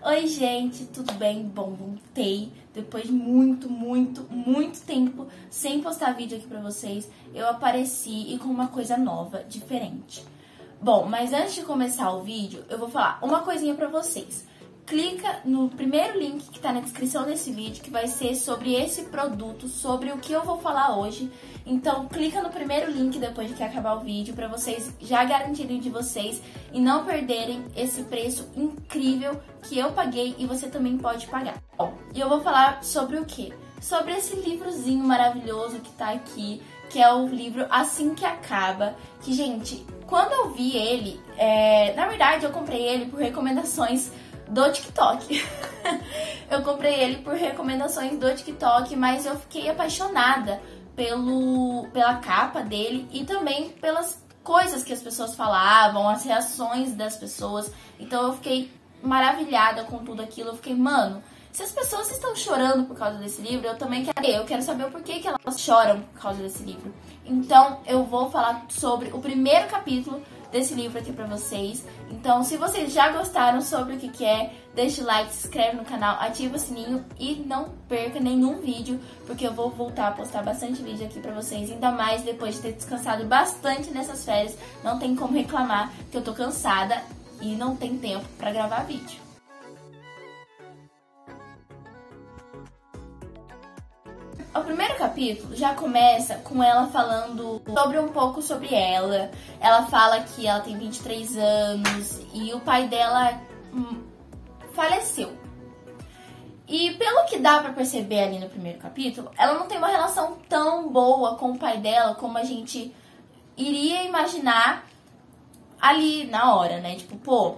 Oi gente, tudo bem? Bom, voltei depois de muito tempo sem postar vídeo aqui pra vocês. Eu apareci e com uma coisa nova, diferente. Bom, mas antes de começar o vídeo, eu vou falar uma coisinha pra vocês. Clica no primeiro link que tá na descrição desse vídeo, que vai ser sobre esse produto, sobre o que eu vou falar hoje. Então, clica no primeiro link depois de que acabar o vídeo, pra vocês já garantirem de vocês e não perderem esse preço incrível que eu paguei e você também pode pagar. Bom, e eu vou falar sobre o quê? Sobre esse livrozinho maravilhoso que tá aqui, que é o livro Assim que Acaba, que, gente, quando eu vi ele, na verdade eu comprei ele por recomendações do TikTok. Eu comprei ele por recomendações do TikTok, mas eu fiquei apaixonada pela capa dele e também pelas coisas que as pessoas falavam, as reações das pessoas. Então eu fiquei maravilhada com tudo aquilo. Eu fiquei, mano, se as pessoas estão chorando por causa desse livro, eu também quero. Eu quero saber o porquê que elas choram por causa desse livro. Então eu vou falar sobre o primeiro capítulo desse livro aqui pra vocês. Então, se vocês já gostaram sobre o que é, deixa o like, se inscreve no canal, ativa o sininho e não perca nenhum vídeo, porque eu vou voltar a postar bastante vídeo aqui pra vocês, ainda mais depois de ter descansado bastante nessas férias. Não tem como reclamar que eu tô cansada e não tem tempo pra gravar vídeo. O primeiro capítulo já começa com ela falando um pouco sobre ela. Ela fala que ela tem 23 anos e o pai dela faleceu. E pelo que dá pra perceber ali no primeiro capítulo, ela não tem uma relação tão boa com o pai dela como a gente iria imaginar ali na hora, né? Tipo, pô,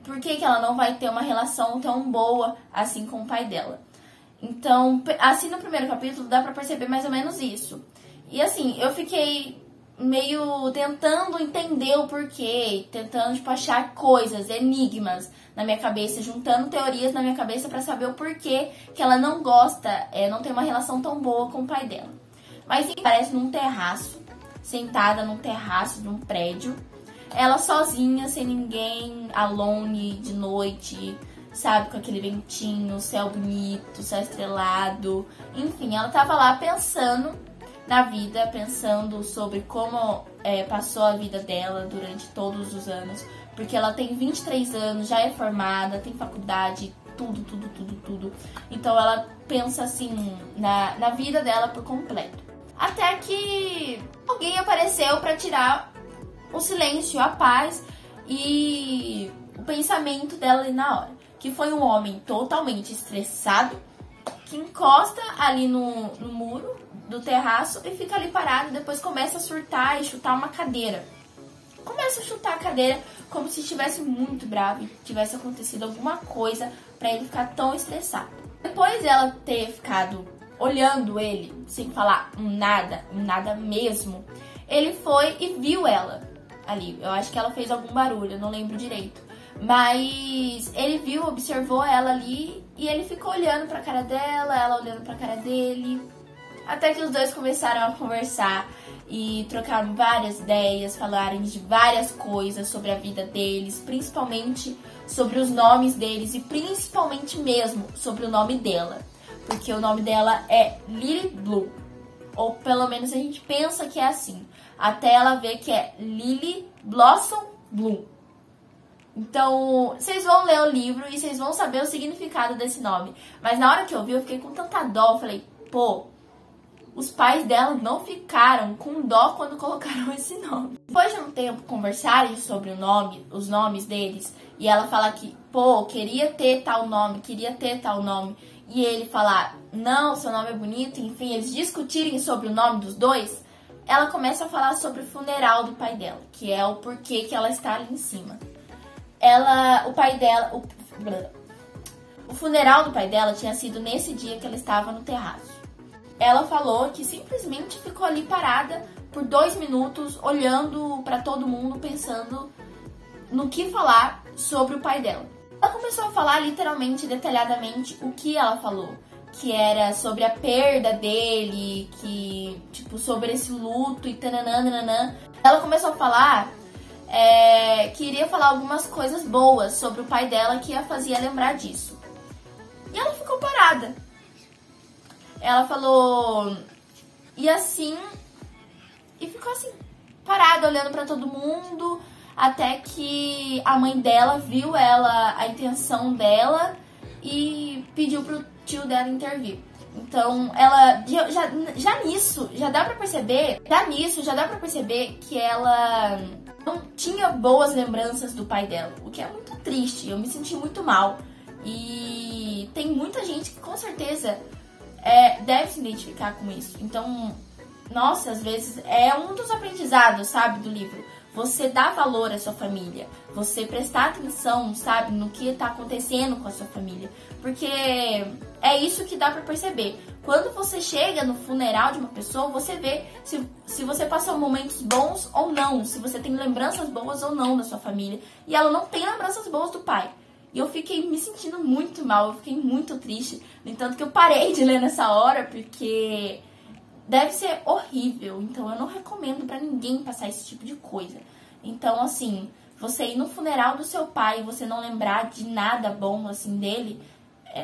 por que ela não vai ter uma relação tão boa assim com o pai dela? Então, assim no primeiro capítulo dá pra perceber mais ou menos isso. E assim, eu fiquei meio tentando entender o porquê, tentando tipo, achar coisas, enigmas na minha cabeça, juntando teorias na minha cabeça pra saber o porquê que ela não gosta, não tem uma relação tão boa com o pai dela. Mas enfim, parece num terraço, sentada num terraço de um prédio, ela sozinha, sem ninguém, alone, de noite, sabe, com aquele ventinho, céu bonito, céu estrelado. Enfim, ela tava lá pensando na vida, pensando sobre como passou a vida dela durante todos os anos. Porque ela tem 23 anos, já é formada, tem faculdade, tudo. Então ela pensa assim, na vida dela por completo. Até que alguém apareceu pra tirar o silêncio, a paz e o pensamento dela ali na hora. Que foi um homem totalmente estressado, que encosta ali no muro do terraço e fica ali parado e depois começa a surtar e chutar uma cadeira. Começa a chutar a cadeira como se estivesse muito bravo e tivesse acontecido alguma coisa pra ele ficar tão estressado. Depois dela ter ficado olhando ele, sem falar nada mesmo, ele foi e viu ela ali. Eu acho que ela fez algum barulho, eu não lembro direito. Mas ele viu, observou ela ali e ele ficou olhando pra cara dela, ela olhando pra cara dele. Até que os dois começaram a conversar e trocaram várias ideias, falarem de várias coisas sobre a vida deles, principalmente sobre os nomes deles e principalmente mesmo sobre o nome dela. Porque o nome dela é Lily Blue, ou pelo menos a gente pensa que é assim, até ela ver que é Lily Blossom Blue. Então, vocês vão ler o livro e vocês vão saber o significado desse nome. Mas na hora que eu vi, eu fiquei com tanta dó. Eu falei, pô, os pais dela não ficaram com dó quando colocaram esse nome. Depois de um tempo conversarem sobre os nomes deles, e ela falar que, pô, queria ter tal nome. E ele falar, não, seu nome é bonito, enfim, eles discutirem sobre o nome dos dois, ela começa a falar sobre o funeral do pai dela, que é o porquê que ela está ali em cima. O funeral do pai dela tinha sido nesse dia que ela estava no terraço. Ela falou que simplesmente ficou ali parada por 2 minutos, olhando pra todo mundo, pensando no que falar sobre o pai dela. Ela começou a falar literalmente, detalhadamente, o que ela falou. Que era sobre a perda dele, que, tipo, sobre esse luto e tananã. Ela começou a falar que iria falar algumas coisas boas sobre o pai dela que a fazia lembrar disso. E ela ficou parada. Ela falou... E ficou assim, parada, olhando pra todo mundo, até que a mãe dela viu a intenção dela e pediu pro tio dela intervir. Então, ela já dá pra perceber que ela não tinha boas lembranças do pai dela, o que é muito triste. Eu me senti muito mal. E tem muita gente que com certeza deve se identificar com isso. Então, nossa, às vezes é um dos aprendizados, sabe, do livro. Você dar valor à sua família, você prestar atenção, sabe, no que tá acontecendo com a sua família. Porque é isso que dá pra perceber. Quando você chega no funeral de uma pessoa, você vê se você passou momentos bons ou não, se você tem lembranças boas ou não da sua família. E ela não tem lembranças boas do pai. E eu fiquei me sentindo muito mal, eu fiquei muito triste. No entanto que eu parei de ler nessa hora, porque deve ser horrível. Então eu não recomendo pra ninguém passar esse tipo de coisa. Então, assim, você ir no funeral do seu pai e você não lembrar de nada bom, assim, dele,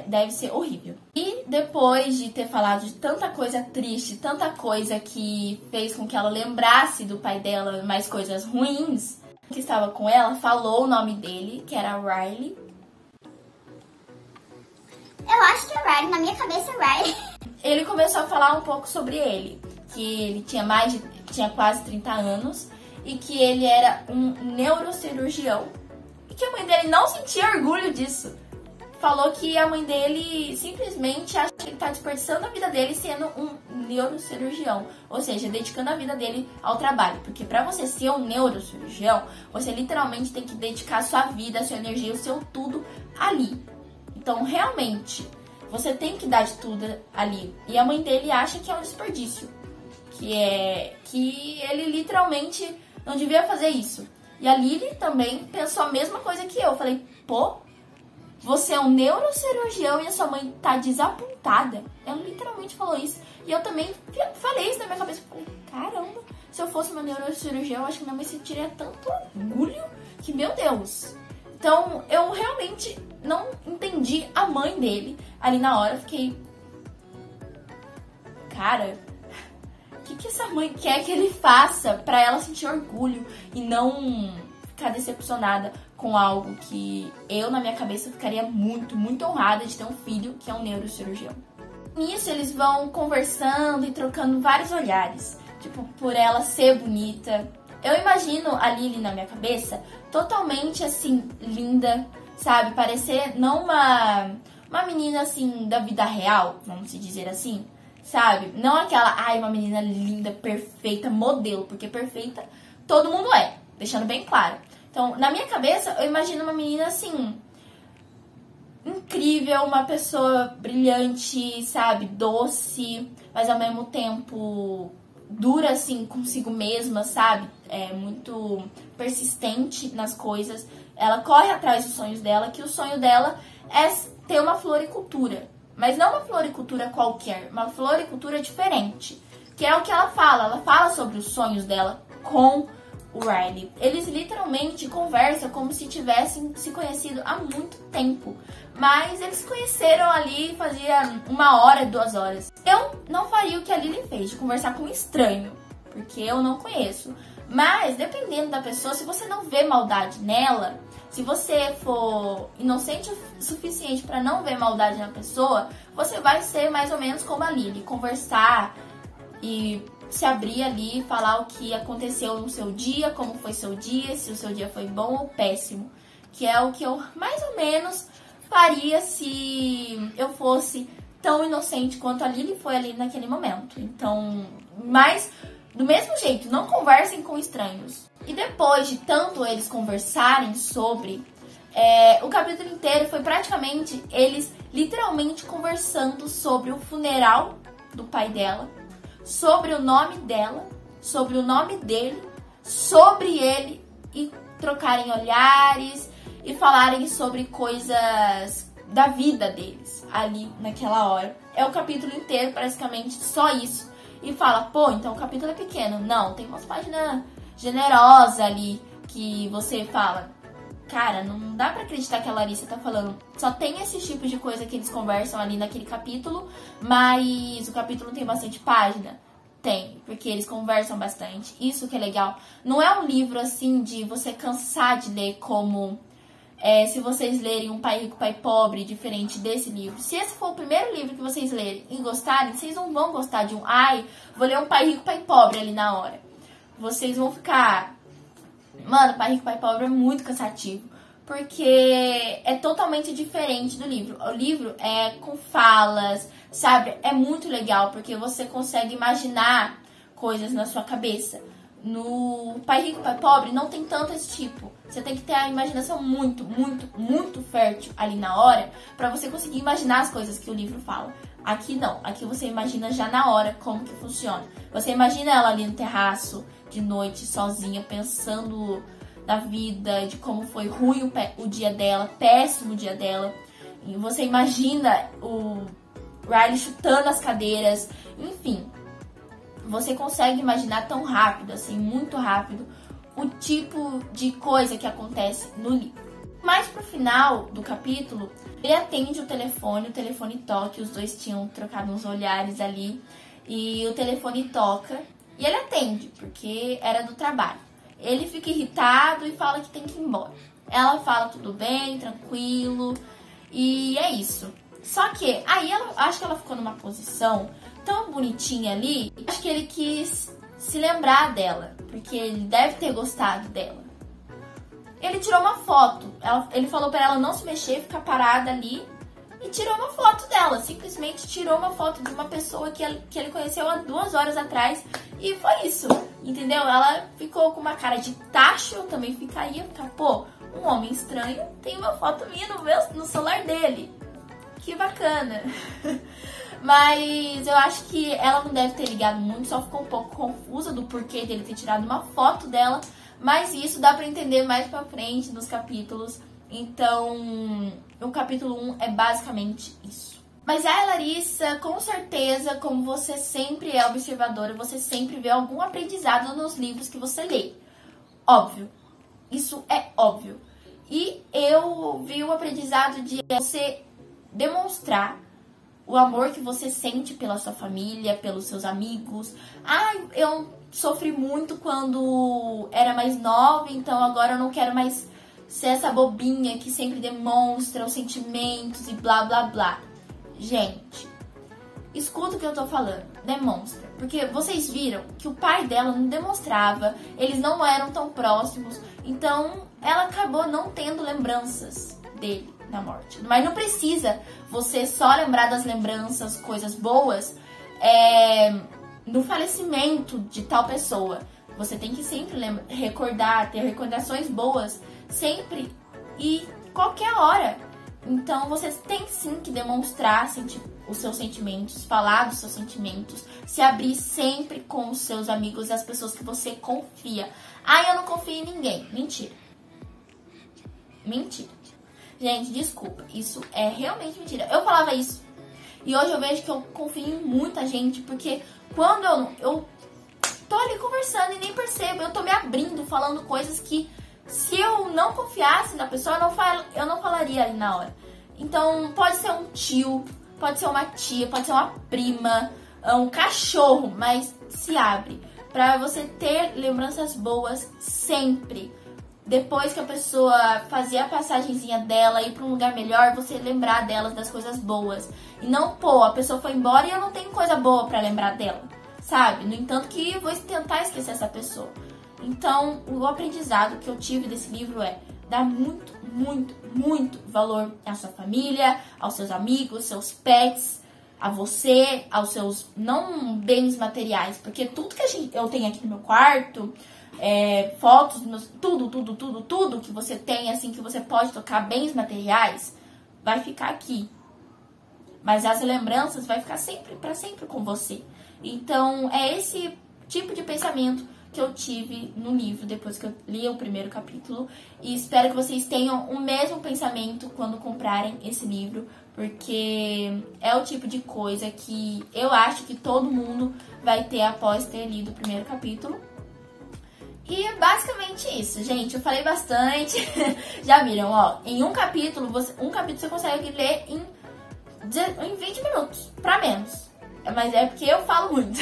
deve ser horrível. E depois de ter falado de tanta coisa triste, tanta coisa que fez com que ela lembrasse do pai dela, mais coisas ruins, que estava com ela, falou o nome dele, que era Riley. Eu acho que é Riley, na minha cabeça é Riley. Ele começou a falar um pouco sobre ele, que ele tinha quase 30 anos e que ele era um neurocirurgião e que a mãe dele não sentia orgulho disso. Falou que a mãe dele simplesmente acha que ele tá desperdiçando a vida dele sendo um neurocirurgião, ou seja, dedicando a vida dele ao trabalho, porque pra você ser um neurocirurgião, você literalmente tem que dedicar a sua vida, a sua energia, o seu tudo ali. Então, realmente, você tem que dar de tudo ali. E a mãe dele acha que é um desperdício. Que ele literalmente não devia fazer isso. E a Lily também pensou a mesma coisa que eu. Falei, pô, você é um neurocirurgião e a sua mãe tá desapontada. Ela literalmente falou isso. E eu também falei isso na minha cabeça. Falei, caramba, se eu fosse uma neurocirurgião, eu acho que minha mãe sentiria tanto orgulho que, meu Deus. Então, eu realmente não entendi a mãe dele. Ali na hora, eu fiquei... Cara, o que essa mãe quer que ele faça pra ela sentir orgulho e não ficar decepcionada com algo que eu, na minha cabeça, ficaria muito, muito honrada de ter um filho que é um neurocirurgião. Nisso, eles vão conversando e trocando vários olhares. Tipo, por ela ser bonita. Eu imagino a Lily na minha cabeça totalmente, assim, linda, sabe? Parecer não uma menina, assim, da vida real, vamos se dizer assim, sabe? Não aquela, uma menina linda, perfeita, modelo, porque perfeita todo mundo é, deixando bem claro. Então, na minha cabeça, eu imagino uma menina, assim, incrível, uma pessoa brilhante, sabe? Doce, mas ao mesmo tempo dura, assim, consigo mesma, sabe? É muito persistente nas coisas. Ela corre atrás dos sonhos dela, que o sonho dela é ter uma floricultura. Mas não uma floricultura qualquer, uma floricultura diferente. Que é o que ela fala. Ela fala sobre os sonhos dela com o Riley. Eles literalmente conversam como se tivessem se conhecido há muito tempo. Mas eles se conheceram ali fazia 1 hora, 2 horas. Eu não faria o que a Lily fez, de conversar com um estranho, porque eu não conheço. Mas, dependendo da pessoa, se você não vê maldade nela, se você for inocente o suficiente para não ver maldade na pessoa, você vai ser mais ou menos como a Lily, conversar e se abrir ali, falar o que aconteceu no seu dia, como foi seu dia, se o seu dia foi bom ou péssimo. Que é o que eu mais ou menos faria se eu fosse tão inocente quanto a Lily foi ali naquele momento. Então, mas do mesmo jeito, não conversem com estranhos. E depois de tanto eles conversarem sobre, o capítulo inteiro foi praticamente eles literalmente conversando sobre o funeral do pai dela, sobre o nome dela, sobre o nome dele, sobre ele, e trocarem olhares e falarem sobre coisas da vida deles ali naquela hora. É o capítulo inteiro, praticamente só isso. E fala, pô, então o capítulo é pequeno. Não, tem umas páginas generosas ali que você fala, cara, não dá pra acreditar que a Larissa tá falando. Só tem esse tipo de coisa que eles conversam ali naquele capítulo, mas o capítulo tem bastante página. Tem, porque eles conversam bastante. Isso que é legal. Não é um livro assim de você cansar de ler como se vocês lerem Um Pai Rico, Pai Pobre, diferente desse livro. Se esse for o primeiro livro que vocês lerem e gostarem, vocês não vão gostar de vou ler Um Pai Rico, Pai Pobre ali na hora. Vocês vão ficar... Mano, Pai Rico, Pai Pobre é muito cansativo. Porque é totalmente diferente do livro. O livro é com falas, sabe? É muito legal, porque você consegue imaginar coisas na sua cabeça. No Pai Rico, Pai Pobre não tem tanto esse tipo. Você tem que ter a imaginação muito, muito, muito fértil ali na hora pra você conseguir imaginar as coisas que o livro fala. Aqui não. Aqui você imagina já na hora como que funciona. Você imagina ela ali no terraço, de noite, sozinha, pensando da vida, de como foi ruim o dia dela, péssimo o dia dela. E você imagina o Riley chutando as cadeiras, enfim. Você consegue imaginar tão rápido, assim, muito rápido, o tipo de coisa que acontece no livro. Mas pro final do capítulo, ele atende o telefone toca, os dois tinham trocado uns olhares ali, e o telefone toca, e ele atende, porque era do trabalho. Ele fica irritado e fala que tem que ir embora. Ela fala tudo bem, tranquilo, e é isso. Só que aí acho que ela ficou numa posição tão bonitinha ali, acho que ele quis se lembrar dela, porque ele deve ter gostado dela. Ele tirou uma foto, ele falou pra ela não se mexer, ficar parada ali, e tirou uma foto dela, simplesmente tirou uma foto de uma pessoa que ele conheceu há 2 horas atrás, e foi isso, entendeu? Ela ficou com uma cara de tacho, eu também ficaria, pô, um homem estranho tem uma foto minha no celular dele, que bacana. Mas eu acho que ela não deve ter ligado muito, só ficou um pouco confusa do porquê dele ter tirado uma foto dela, mas isso dá pra entender mais pra frente nos capítulos. Então, o capítulo 1 é basicamente isso. Mas a Larissa, com certeza, como você sempre é observadora, você sempre vê algum aprendizado nos livros que você lê. Óbvio. Isso é óbvio. E eu vi o aprendizado de você demonstrar o amor que você sente pela sua família, pelos seus amigos. Eu sofri muito quando era mais nova, então agora eu não quero mais ser essa bobinha que sempre demonstra os sentimentos e blá blá blá. Gente, escuta o que eu tô falando, demonstra. Porque vocês viram que o pai dela não demonstrava, eles não eram tão próximos, então ela acabou não tendo lembranças dele na morte. Mas não precisa você só lembrar das lembranças, coisas boas, no falecimento de tal pessoa. Você tem que sempre recordar, ter recordações boas, sempre e qualquer hora. Então você tem sim que demonstrar os seus sentimentos, falar dos seus sentimentos, se abrir sempre com os seus amigos e as pessoas que você confia. Eu não confio em ninguém. Mentira. Mentira. Gente, desculpa, isso é realmente mentira. Eu falava isso e hoje eu vejo que eu confio em muita gente, porque quando eu tô ali conversando e nem percebo, eu tô me abrindo, falando coisas que se eu não confiasse na pessoa, eu não falaria ali na hora. Então, pode ser um tio, pode ser uma tia, pode ser uma prima, um cachorro, mas se abre pra você ter lembranças boas sempre. Depois que a pessoa fazer a passagenzinha dela, ir pra um lugar melhor, você lembrar delas, das coisas boas. E não, a pessoa foi embora e eu não tenho coisa boa pra lembrar dela, sabe? No entanto que eu vou tentar esquecer essa pessoa. Então, o aprendizado que eu tive desse livro é dar muito, muito, muito valor à sua família, aos seus amigos, seus pets, a você, aos seus, não bens materiais, porque tudo que eu tenho aqui no meu quarto, fotos, tudo que você tem, assim, que você pode tocar, bens materiais, vai ficar aqui. Mas as lembranças vai ficar sempre, para sempre com você. Então, é esse tipo de pensamento que eu tive no livro depois que eu li o primeiro capítulo, e espero que vocês tenham o mesmo pensamento quando comprarem esse livro, porque é o tipo de coisa que eu acho que todo mundo vai ter após ter lido o primeiro capítulo. E é basicamente isso, gente. Eu falei bastante. Já viram, ó. Em um capítulo você consegue ler em 20 minutos, pra menos. Mas é porque eu falo muito.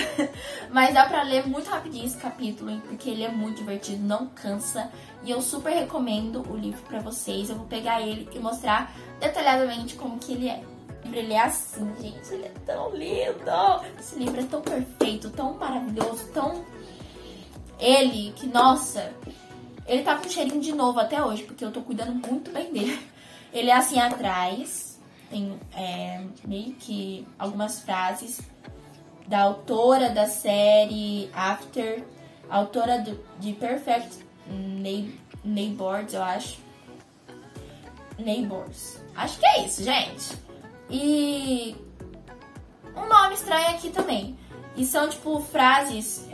Mas dá pra ler muito rapidinho esse capítulo, porque ele é muito divertido, não cansa. E eu super recomendo o livro pra vocês. Eu vou pegar ele e mostrar detalhadamente como que ele é. Ele é assim, gente. Ele é tão lindo. Esse livro é tão perfeito, tão maravilhoso, tão... Ele, que nossa... Ele tá com cheirinho de novo até hoje, porque eu tô cuidando muito bem dele. Ele é assim atrás... Tem meio que algumas frases da autora da série After, autora de Perfect Neighbors, eu acho. Neighbors. Acho que é isso, gente. E um nome estranho aqui também. E são, tipo, frases,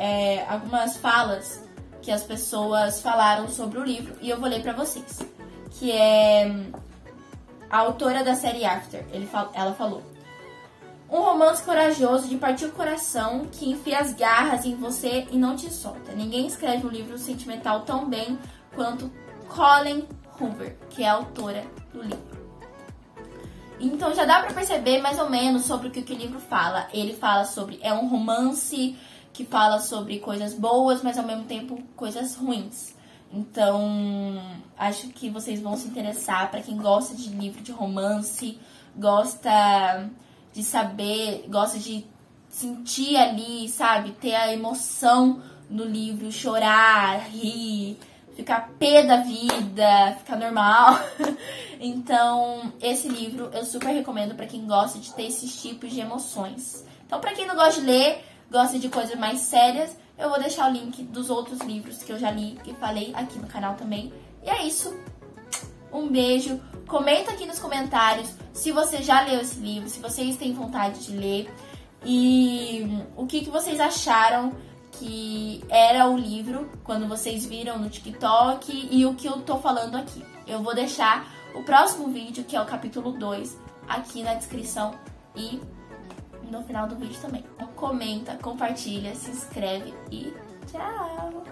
algumas falas que as pessoas falaram sobre o livro. E eu vou ler pra vocês. Que é... A autora da série After, ela falou: um romance corajoso de partir o coração que enfia as garras em você e não te solta. Ninguém escreve um livro sentimental tão bem quanto Colleen Hoover, que é a autora do livro. Então já dá pra perceber mais ou menos sobre o que o livro fala. Ele fala sobre... É um romance que fala sobre coisas boas, mas ao mesmo tempo coisas ruins. Então, acho que vocês vão se interessar. Pra quem gosta de livro de romance, gosta de saber, gosta de sentir ali, sabe? Ter a emoção no livro, chorar, rir, ficar pé da vida, ficar normal. Então, esse livro eu super recomendo pra quem gosta de ter esses tipos de emoções. Então, pra quem não gosta de ler, gosta de coisas mais sérias, eu vou deixar o link dos outros livros que eu já li e falei aqui no canal também. E é isso. Um beijo. Comenta aqui nos comentários se você já leu esse livro, se vocês têm vontade de ler. E o que vocês acharam que era o livro quando vocês viram no TikTok e o que eu tô falando aqui. Eu vou deixar o próximo vídeo, que é o capítulo 2, aqui na descrição e no final do vídeo também. Comenta, compartilha, se inscreve e tchau!